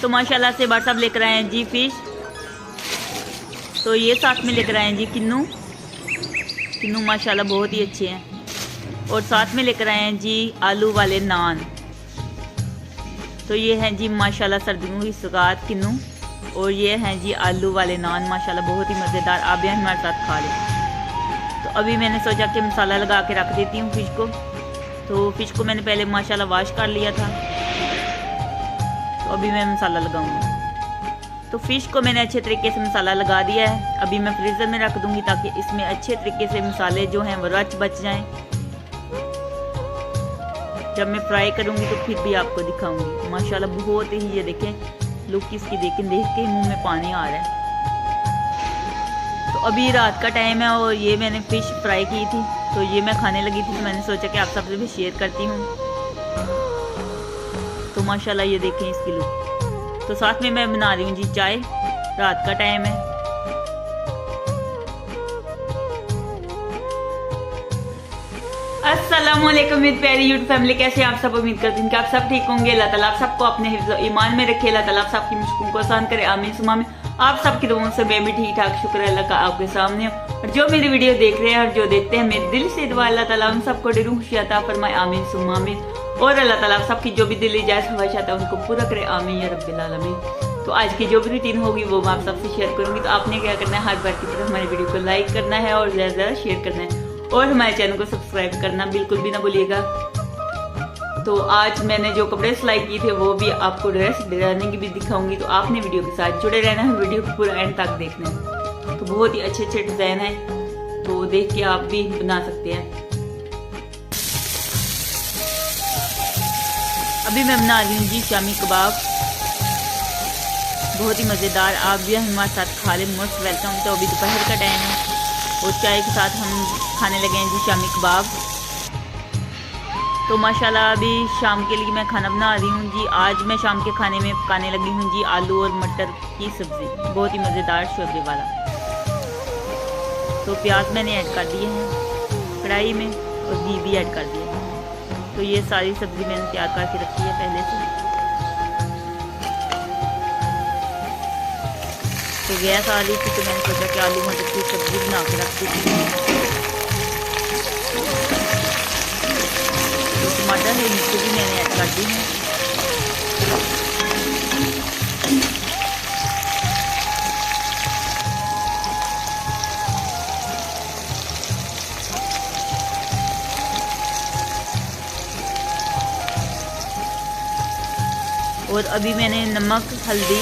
तो माशाल्लाह से भाट साहब लेकर आए हैं जी फिश। तो ये साथ में लेकर आए हैं जी किन्नू माशाल्लाह बहुत ही अच्छे हैं। और साथ में लेकर आए हैं जी आलू वाले नान। तो ये हैं जी माशाल्लाह सर्दियों की सौगात किन्नू। और ये हैं जी आलू वाले नान माशाल्लाह बहुत ही मज़ेदार। आप भी हमारे साथ खा लें। तो अभी मैंने सोचा कि मसाला लगा के रख देती हूँ फ़िश को। तो फ़िश को मैंने पहले माशाल्लाह वॉश कर लिया था। तो अभी मैं मसाला लगाऊंगी। तो फ़िश को मैंने अच्छे तरीके से मसाला लगा दिया है। अभी मैं फ्रीज़र में रख दूंगी ताकि इसमें अच्छे तरीके से मसाले जो हैं वो रच बच जाएं। जब मैं फ्राई करूंगी तो फिर भी आपको दिखाऊंगी। माशाल्लाह बहुत ही, ये देखें लुक इसकी, देख के मुंह में पानी आ रहा है। तो अभी रात का टाइम है और ये मैंने फ़िश फ्राई की थी। तो ये मैं खाने लगी थी, तो मैंने सोचा कि आप सबसे भी शेयर करती हूँ। तो माशाल्लाह ये देखें इसकी लुक। तो साथ में मैं बना रही हूँ जी चाय। रात का टाइम है। अस्सलाम वालेकुम मेरी प्यारी यूट्यूब फैमिली, कैसे हैं आप सब। उम्मीद करती हूँ कि आप सब ठीक होंगे। अल्लाह ताला आप सबको अपने हिफ्ज़ ईमान में रखे। अल्लाह ताला आप सबकी मुश्किलों को आसान करे। आमीन सुम्मा आमीन। आप सबकी दुआओं से मैं भी ठीक ठाक, शुक्र है अल्लाह का आपके सामने हूँ। और जो मेरी वीडियो देख रहे हैं और जो देखते हैं, मेरे दिल से दुआ अल्लाह ताला उन सबको दिलों खुशी अता फरमाए। आमीन सुम्मा आमीन। और अल्लाह ताला आप सबकी जो भी दिल जायज़ ख्वाहिश आता है उनको पूरा करे। आमीन या रब्बिल आलमीन। तो आज की जो भी रूटीन होगी वो मैं आप सबसे शेयर करूंगी। तो आपने क्या करना है, हर बार की तरह हमारी वीडियो को लाइक करना है और ज़्यादा से ज़्यादा शेयर करना है। और हमारे चैनल को सब्सक्राइब करना बिल्कुल भी ना भूलिएगा। तो आज मैंने जो कपड़े सिलाई किए थे वो भी आपको ड्रेस डिजाइनिंग की भी दिखाऊंगी। तो आपने वीडियो के साथ जुड़े रहना है, वीडियो को पूरा एंड तक देखना है। तो बहुत ही अच्छे अच्छे डिज़ाइन हैं, तो देख के आप भी बना सकते हैं। अभी मैं बना रही हूँ जी शामी कबाब, बहुत ही मज़ेदार। आप भी हमारे साथ खा लें, मोस्ट वेलकम। तो अभी दोपहर का टाइम है और चाय के साथ हम खाने लगे हैं जी शामी कबाब। तो माशाल्लाह अभी शाम के लिए मैं खाना बना रही हूँ जी। आज मैं शाम के खाने में पकाने लगी हूँ जी आलू और मटर की सब्ज़ी, बहुत ही मज़ेदार शोरबे वाला। तो प्याज मैंने ऐड कर दिए हैं कढ़ाई में और घी भी ऐड कर दिया है। तो ये सारी सब्ज़ी मैंने तैयार करके रखी है पहले से। तो गैस आ रही थी तो मैंने सोचा कि आलू मटर की सब्ज़ी बना के रख दी थी। तो टमाटर है नीचे भी मैंने ऐड कर दी है। और अभी मैंने नमक, हल्दी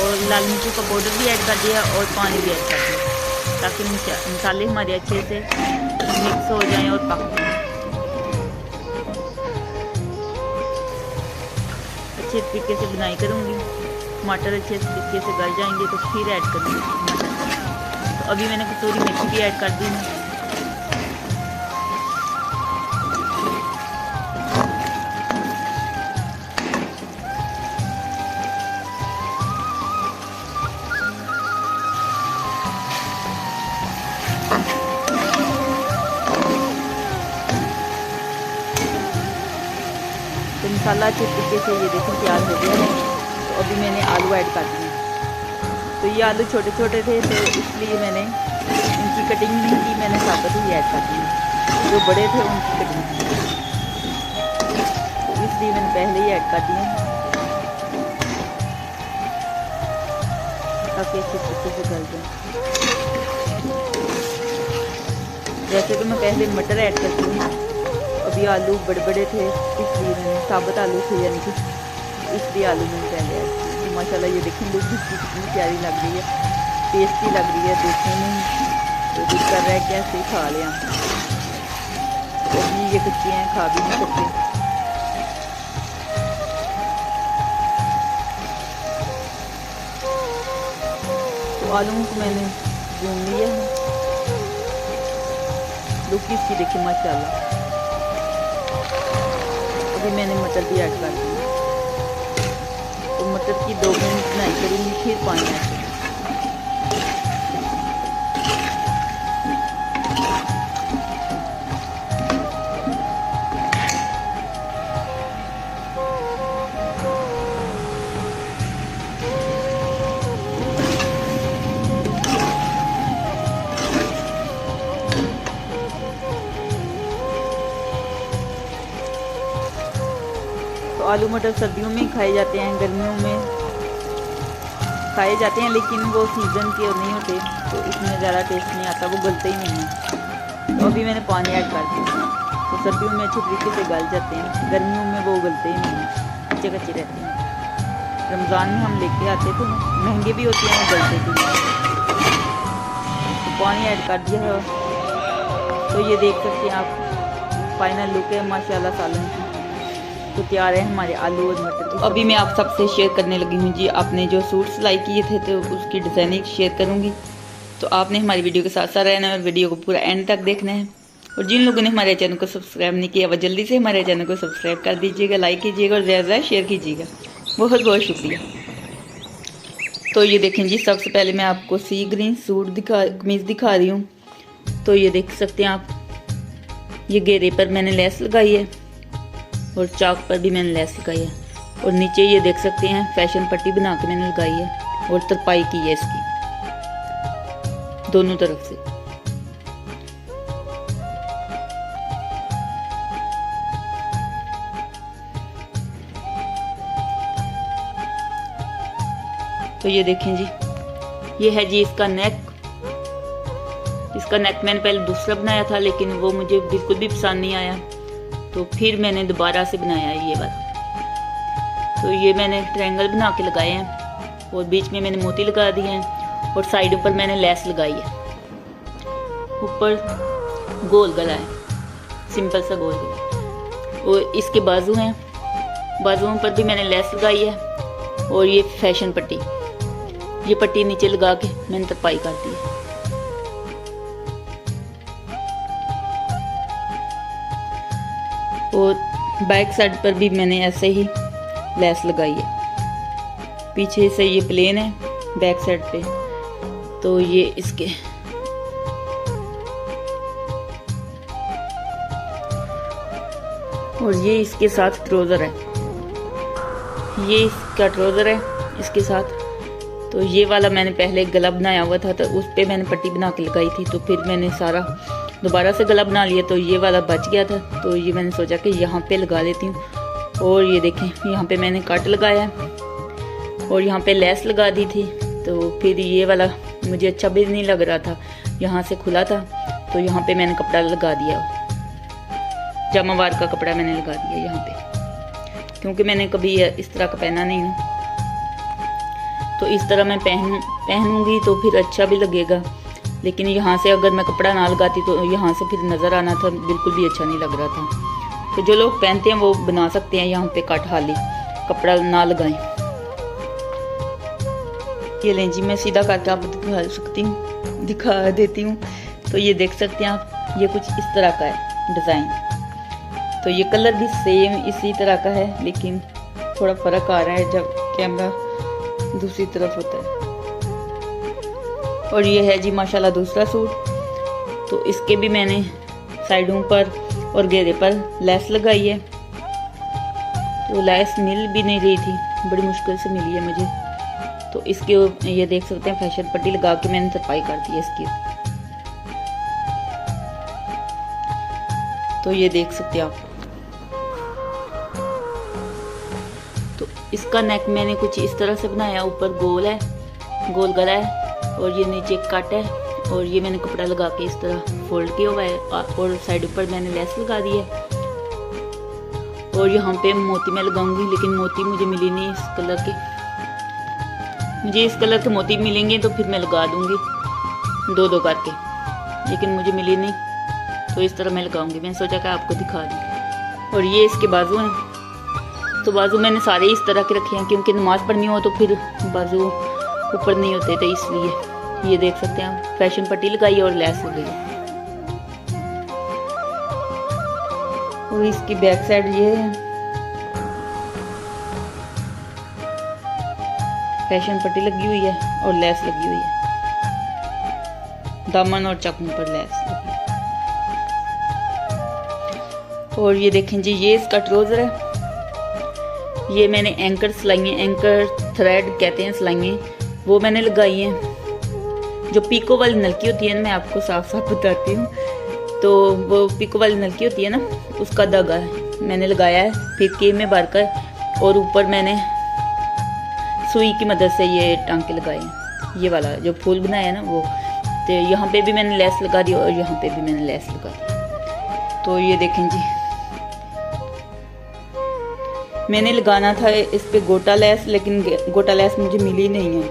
और लाल मिर्च का पाउडर भी ऐड कर दिया और पानी भी ऐड कर दिया ताकि मसाले हमारे अच्छे से मिक्स हो जाएं और पक जाएं। अच्छे तरीके से बुनाई करूँगी। टमाटर अच्छे तरीके से गल जाएंगे तो फिर ऐड करूँगी। तो अभी मैंने कसूरी मेथी भी ऐड कर दी है। तो मसाला अच्छे तरीके से ये देखो तैयार हो गया है। तो अभी मैंने आलू ऐड कर दिए। तो ये आलू छोटे छोटे थे तो इसलिए मैंने इनकी कटिंग नहीं की, मैंने साबुत ही ऐड कर दी। जो बड़े थे उनकी कटिंग की, तो इसलिए मैंने पहले ही ऐड कर दिए ताकि अच्छे तरीके से गल जाए। वैसे तो मैं पहले मटर ऐड करती हूँ, अभी आलू बड़े बड़े थे इसलिए मैंने साबुत आलू थे यानी कि इसलिए आलू मैंने पहले ऐड किया। तो माशाल्लाह ये देखें लुक इसकी कितनी प्यारी लग रही है, टेस्टी लग रही है देखने में। तो दिल कर रहा है कैसे खा लें हम। तो अभी ये कच्चे हैं, खा भी नहीं सकते। तो आलूओं को मैंने भून लिया है। लुक इसकी देखिए माशाल्लाह। अभी मैंने मटर भी ऐड कर दिया। तो मटर की 2 मिनट बनाई करूँगी, फिर पानी ऐड करूँगी। तो आलू मटर सर्दियों में खाए जाते हैं, गर्मियों में खाए जाते हैं, लेकिन वो सीज़न के नहीं होते तो इसमें ज़्यादा टेस्ट नहीं आता, वो गलते ही नहीं है। तो अभी मैंने पानी ऐड कर दिया, तो सर्दियों में अच्छे तरीके से गल जाते हैं, गर्मियों में वो गलते ही नहीं हैं, कच्चे कच्चे रहते हैं। रमज़ान में हम लेके आते तो महंगे भी होते हैं, वो गलते भी नहीं। तो पानी ऐड कर दिया है, तो ये देख सकते हैं आप फाइनल लुक है माशाल्लाह सालन की। तो तैयार है हमारे आलू और मटर। तो अभी मैं आप सबसे शेयर करने लगी हूँ जी, आपने जो सूट सिलाई किए थे तो उसकी डिज़ाइनिंग शेयर करूँगी। तो आपने हमारी वीडियो के साथ साथ रहना है और वीडियो को पूरा एंड तक देखना है। और जिन लोगों ने हमारे चैनल को सब्सक्राइब नहीं किया, वह जल्दी से हमारे चैनल को सब्सक्राइब कर दीजिएगा, लाइक कीजिएगा और ज़्यादा शेयर कीजिएगा। बहुत बहुत शुक्रिया। तो ये देखें जी, सबसे पहले मैं आपको सी ग्रीन सूट कमीज़ दिखा रही हूँ। तो ये देख सकते हैं आप, ये घेरे पर मैंने लेस लगाई है और चाक पर भी मैंने लेस लगाई है, और नीचे ये देख सकते हैं फैशन पट्टी बना के मैंने लगाई है और तरपाई की है इसकी दोनों तरफ से। तो ये देखें जी, ये है जी इसका नेक। इसका नेक मैंने पहले दूसरा बनाया था, लेकिन वो मुझे बिल्कुल भी पसंद नहीं आया, तो फिर मैंने दोबारा से बनाया ये वाला। तो ये मैंने ट्रायंगल बना के लगाए हैं और बीच में मैंने मोती लगा दिए हैं और साइडों पर मैंने लेस लगाई है। ऊपर गोल गला है, सिंपल सा गोल गला। और इसके बाजू हैं, बाजुओं पर भी मैंने लेस लगाई है। और ये फैशन पट्टी, ये पट्टी नीचे लगा के मैंने तरपाई कर दी है। और बैक साइड पर भी मैंने ऐसे ही लेस लगाई है। पीछे से ये प्लेन है बैक साइड पे, तो ये इसके और ये इसके साथ ट्राउजर है, ये इसका ट्राउजर है इसके साथ। तो ये वाला मैंने पहले गला बनाया हुआ था, तो उस पे मैंने पट्टी बना के लगाई थी, तो फिर मैंने सारा दोबारा से गला बना लिया, तो ये वाला बच गया था। तो ये मैंने सोचा कि यहाँ पे लगा लेती हूँ। और ये देखें, यहाँ पे मैंने कट लगाया और यहाँ पे लेस लगा दी थी। तो फिर ये वाला मुझे अच्छा भी नहीं लग रहा था, यहाँ से खुला था, तो यहाँ पे मैंने कपड़ा लगा दिया, जामावार का कपड़ा मैंने लगा दिया यहाँ पे, क्योंकि मैंने कभी इस तरह का पहना नहीं है। तो इस तरह मैं पहनूंगी तो फिर अच्छा भी लगेगा, लेकिन यहाँ से अगर मैं कपड़ा ना लगाती तो यहाँ से फिर नज़र आना था, बिल्कुल भी अच्छा नहीं लग रहा था। तो जो लोग पहनते हैं वो बना सकते हैं यहाँ पे कट हाली, कपड़ा ना लगाएं। ये लें जी, मैं सीधा करके आपको दिखा देती हूँ। तो ये देख सकते हैं आप, ये कुछ इस तरह का है डिज़ाइन। तो ये कलर भी सेम इसी तरह का है, लेकिन थोड़ा फ़र्क आ रहा है जब कैमरा दूसरी तरफ होता है। और ये है जी माशाल्लाह दूसरा सूट। तो इसके भी मैंने साइडों पर और घेरे पर लेस लगाई है। तो लेस मिल भी नहीं रही थी, बड़ी मुश्किल से मिली है मुझे। तो इसके ये देख सकते हैं फैशन पट्टी लगा के मैंने तरपाई कर दी है इसकी। तो ये देख सकते हैं आप। तो इसका नेक मैंने कुछ इस तरह से बनाया, ऊपर गोल है, गोल गला है और ये नीचे कट है, और ये मैंने कपड़ा लगा के इस तरह फोल्ड किया हुआ है और साइड पर मैंने लेस लगा दी है। और यहाँ पे मोती मैं लगाऊंगी, लेकिन मोती मुझे मिली नहीं इस कलर के। मुझे इस कलर के मोती मिलेंगे तो फिर मैं लगा दूंगी दो दो करके, लेकिन मुझे मिली नहीं, तो इस तरह मैं लगाऊंगी। मैंने सोचा कि आपको दिखा दूँ। और ये इसके बाजू हैं, तो बाजू मैंने सारे इस तरह के रखे हैं, क्योंकि नमाज पढ़नी हो तो फिर बाजू ऊपर नहीं होते थे, इसलिए। ये देख सकते हैं, फैशन पट्टी लगाई और लेस लगाई। और इसकी बैक साइड ये है, फैशन पट्टी लगी हुई है और लेस लगी हुई है, दामन और चकमों पर लेस लगी। और ये देखें जी, ये इसका ट्राउजर है। ये मैंने एंकर सिलाइयाँ, एंकर थ्रेड कहते हैं सिलाइयाँ, वो मैंने लगाई हैं। जो पीको वाली नलकी होती है ना, मैं आपको साफ साफ बताती हूँ। तो वो पीको वाली नलकी होती है ना, उसका धागा मैंने लगाया है, फिर के में भर कर और ऊपर मैंने सुई की मदद से ये टांके लगाए हैं, ये वाला जो फूल बनाया है ना वो। तो यहाँ पे भी मैंने लेस लगा दी और यहाँ पे भी मैंने लेस लगा दी। तो ये देखें जी, मैंने लगाना था इस पे गोटा लेस, लेकिन गोटा लेस मुझे मिली नहीं है,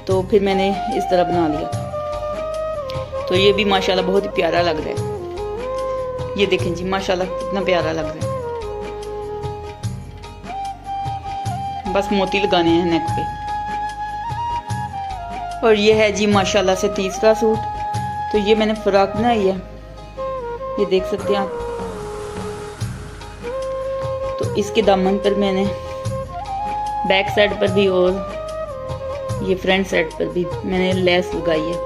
तो फिर मैंने इस तरह बना लिया था। तो ये भी माशाल्लाह बहुत ही प्यारा लग रहा है। ये देखें जी माशाल्लाह कितना प्यारा लग रहा है। बस मोती लगाने हैं नेक पे। और ये है जी माशाल्लाह से तीसरा सूट। तो ये मैंने फ्रॉक बनाई है, ये देख सकते हैं आप। तो इसके दामन पर मैंने बैक साइड पर भी और ये फ्रंट साइड पर भी मैंने लेस लगाई है,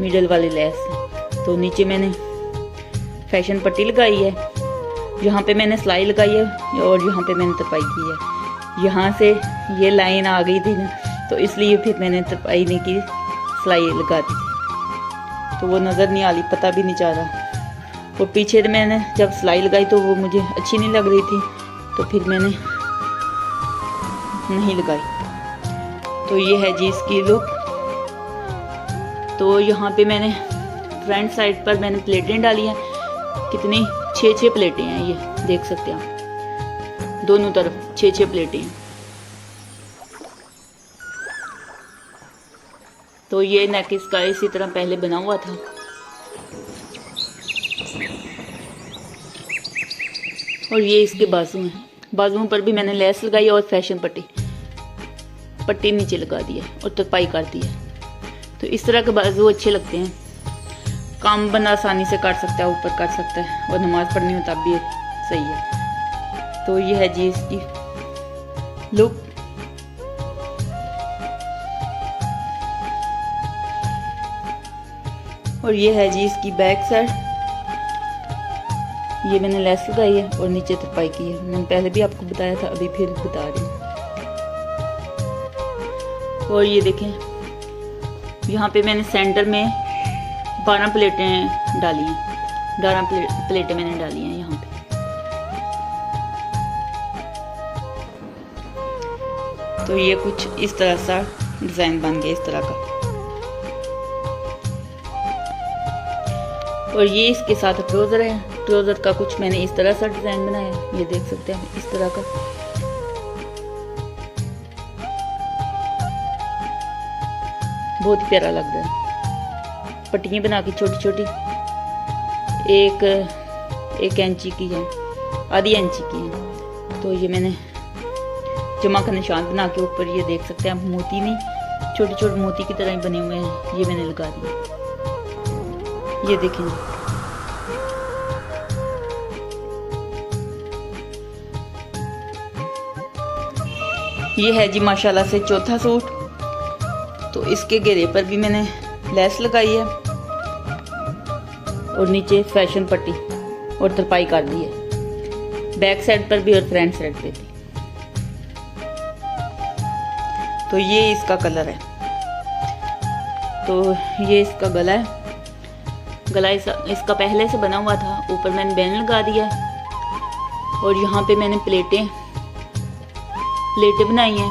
मिडल वाली लेस। तो नीचे मैंने फैशन पट्टी लगाई है, यहाँ पे मैंने सिलाई लगाई है और यहाँ पे मैंने तरपाई की है। यहाँ से ये लाइन आ गई थी ना, तो इसलिए फिर मैंने तरपाई नहीं की, सिलाई लगा दी थी। तो वो नज़र नहीं आ रही, पता भी नहीं चल रहा। और पीछे मैंने जब सिलाई लगाई तो वो मुझे अच्छी नहीं लग रही थी, तो फिर मैंने नहीं लगाई। तो ये है जी इसकी लुक। तो यहाँ पे मैंने फ्रंट साइड पर मैंने प्लेटें डाली हैं, कितनी 6 प्लेटें हैं, ये देख सकते हैं आप। दोनों तरफ 6 प्लेटें हैं। तो ये नेक इसका इसी तरह पहले बना हुआ था। और ये इसके बाजू हैं, बाजुओं पर भी मैंने लेस लगाई और फैशन पट्टी नीचे लगा दी है और तरपाई कर दी है। तो इस तरह के बाजू अच्छे लगते हैं, काम बंदा आसानी से काट सकता है, ऊपर काट सकता है, और नमाज पढ़नी हो तब भी सही है। तो ये है जी इसकी लुक। और ये है जी इसकी बैक साइड। ये मैंने लेस लगाई है और नीचे तरपाई की है। मैंने पहले भी आपको बताया था, अभी फिर बता रही हूँ। और ये देखें, यहाँ पे मैंने सेंटर में 12 प्लेटें डाली हैं, 12 प्लेटें मैंने डाली हैं यहाँ पे। तो ये कुछ इस तरह सा डिज़ाइन बन गया, इस तरह का। और ये इसके साथ ट्राउज़र है, ट्राउज़र का कुछ मैंने इस तरह सा डिज़ाइन बनाया है, ये देख सकते हैं इस तरह का। बहुत ही प्यारा लग रहा है। पट्टियाँ बना के छोटी छोटी, एक इंची की है, आधी इंची की है। तो ये मैंने जमा का निशान बना के ऊपर, ये देख सकते हैं आप, मोती नहीं, छोटे छोटे मोती की तरह ही बने हुए हैं, ये मैंने लगा दिया। ये देखें, ये है जी माशाल्लाह से चौथा सूट। तो इसके घेरे पर भी मैंने लेस लगाई है और नीचे फैशन पट्टी और तरपाई कर दी है, बैक साइड पर भी और फ्रंट साइड पे भी। तो ये इसका कलर है। तो ये इसका गला है, गला इसका पहले से बना हुआ था, ऊपर मैंने बैन लगा दिया है। और यहाँ पे मैंने प्लेटें बनाई हैं।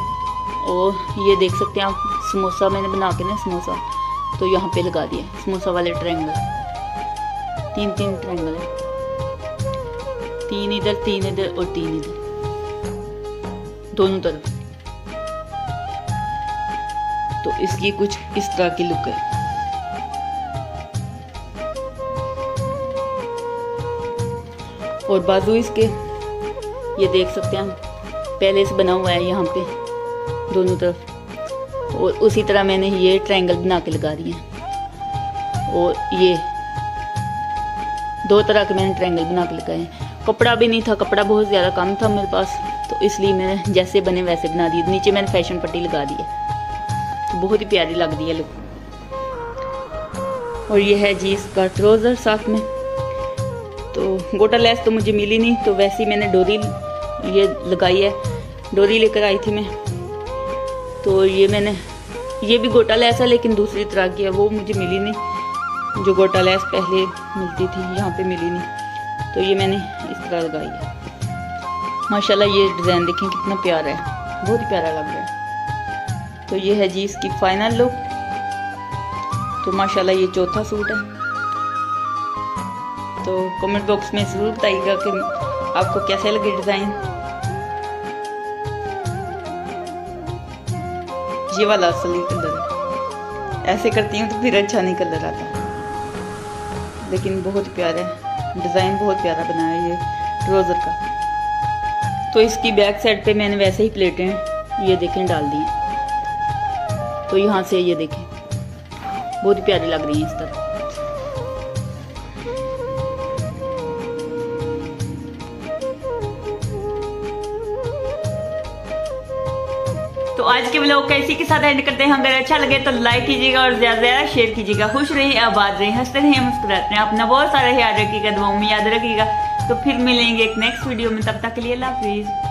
और ये देख सकते हैं आप, समोसा मैंने बना के ना समोसा, तो यहाँ पे लगा दिया समोसा वाले ट्रायंगल, 3 ट्रायंगल है, 3 इधर और 3 इधर, दोनों तरफ। तो इसकी कुछ इस तरह की लुक है। और बाजू इसके ये देख सकते हैं, पहले से बना हुआ है यहाँ पे दोनों तरफ। और उसी तरह मैंने ये ट्रायंगल बना के लगा दिए हैं। और ये 2 तरह के मैंने ट्रायंगल बना के लगाए हैं। कपड़ा भी नहीं था, कपड़ा बहुत ज़्यादा कम था मेरे पास, तो इसलिए मैंने जैसे बने वैसे बना दिए। नीचे मैंने फैशन पट्टी लगा दी है, तो बहुत ही प्यारी लग रही है लुक। और ये है जी इसका ट्राउज़र साथ में। तो गोटा लेस तो मुझे मिली नहीं, तो वैसे ही मैंने डोरी ये लगाई है, डोरी लेकर आई थी मैं। तो ये भी गोटा लेस है, लेकिन दूसरी तरह की है, वो मुझे मिली नहीं। जो गोटा लेस पहले मिलती थी यहाँ पे मिली नहीं, तो ये मैंने इस तरह लगाई है। माशाल्लाह ये डिज़ाइन देखें कितना प्यारा है, बहुत ही प्यारा लग रहा है। तो ये है जी इसकी फाइनल लुक। तो माशाल्लाह ये चौथा सूट है। तो कमेंट बॉक्स में ज़रूर बताइएगा कि आपको कैसे लगे डिज़ाइन। ये वाला असली कलर है, ऐसे करती हूँ तो फिर अच्छा नहीं कलर आता, लेकिन बहुत प्यारा है डिज़ाइन, बहुत प्यारा बना है ये ट्राउज़र का। तो इसकी बैक साइड पे मैंने वैसे ही प्लेटें ये देखें डाल दी हैं। तो यहाँ से ये देखें बहुत ही प्यारी लग रही हैं इस तरह। तो आज के व्लॉग का इसी के साथ एंड करते हैं। अगर अच्छा लगे तो लाइक कीजिएगा और ज्यादा से ज्यादा शेयर कीजिएगा। खुश रहिए, आबाद रहिए, हंसते रहिए, मुस्कुराते रहिए। अपना बहुत सारा ख्याल रखिएगा, दुआओं में याद रखिएगा। तो फिर मिलेंगे एक नेक्स्ट वीडियो में, तब तक के लिए अल्लाह हाफिज़।